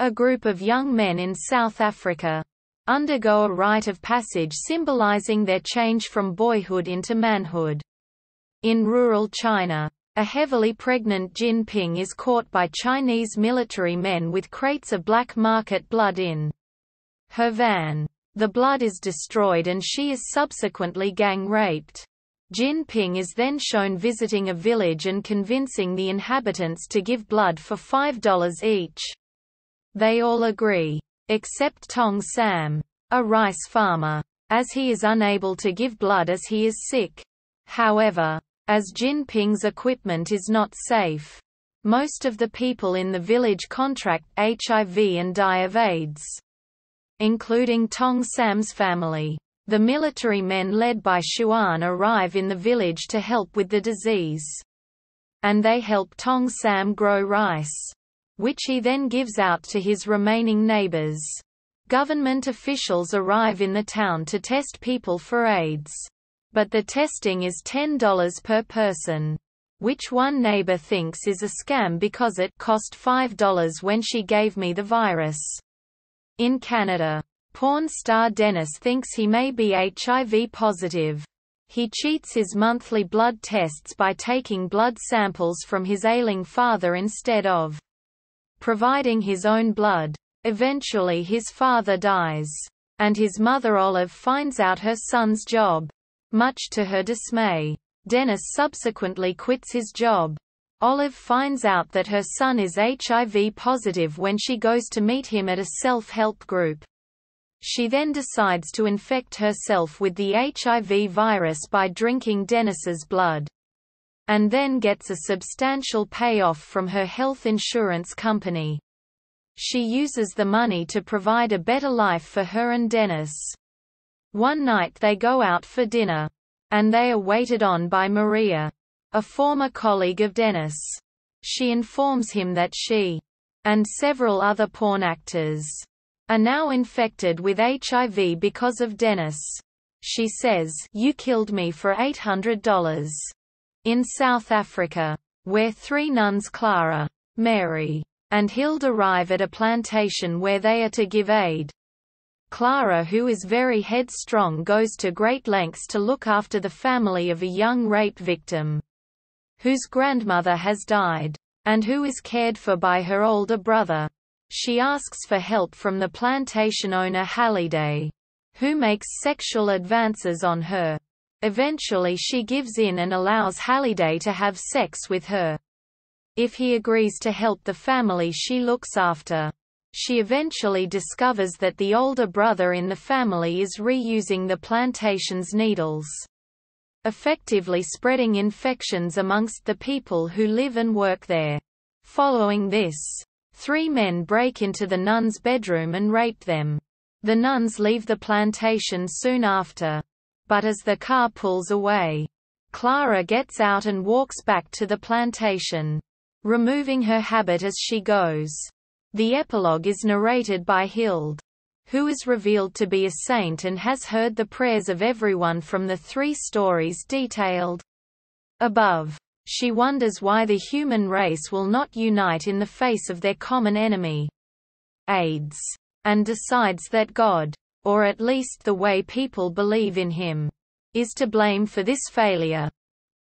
A group of young men in South Africa undergo a rite of passage symbolizing their change from boyhood into manhood. In rural China, a heavily pregnant Jin Ping is caught by Chinese military men with crates of black market blood in her van. The blood is destroyed and she is subsequently gang-raped. Jin Ping is then shown visiting a village and convincing the inhabitants to give blood for $5 each. They all agree, except Tong Sam, a rice farmer, as he is unable to give blood as he is sick. However, as Jin Ping's equipment is not safe, most of the people in the village contract HIV and die of AIDS, including Tong Sam's family. The military men led by Xuan arrive in the village to help with the disease. And they help Tong Sam grow rice, which he then gives out to his remaining neighbors. Government officials arrive in the town to test people for AIDS. But the testing is $10 per person, which one neighbor thinks is a scam because it cost $5 when she gave me the virus. In Canada, porn star Dennis thinks he may be HIV positive. He cheats his monthly blood tests by taking blood samples from his ailing father instead of providing his own blood. Eventually his father dies, and his mother Olive finds out her son's job. Much to her dismay, Dennis subsequently quits his job. Olive finds out that her son is HIV positive when she goes to meet him at a self-help group. She then decides to infect herself with the HIV virus by drinking Dennis's blood, and then gets a substantial payoff from her health insurance company. She uses the money to provide a better life for her and Dennis. One night they go out for dinner, and they are waited on by Maria, a former colleague of Dennis. She informs him that she and several other porn actors are now infected with HIV because of Dennis. She says, "You killed me for $800. In South Africa, where three nuns Clara, Mary, and Hild arrive at a plantation where they are to give aid. Clara, who is very headstrong, goes to great lengths to look after the family of a young rape victim, whose grandmother has died, and who is cared for by her older brother. She asks for help from the plantation owner Halliday, who makes sexual advances on her. Eventually she gives in and allows Halliday to have sex with her. If he agrees to help the family she looks after, she eventually discovers that the older brother in the family is reusing the plantation's needles, effectively spreading infections amongst the people who live and work there. Following this, three men break into the nuns' bedroom and rape them. The nuns leave the plantation soon after, but as the car pulls away, Clara gets out and walks back to the plantation, removing her habit as she goes. The epilogue is narrated by Hild, who is revealed to be a saint and has heard the prayers of everyone from the three stories detailed above. She wonders why the human race will not unite in the face of their common enemy, AIDS, and decides that God, or at least the way people believe in him, is to blame for this failure.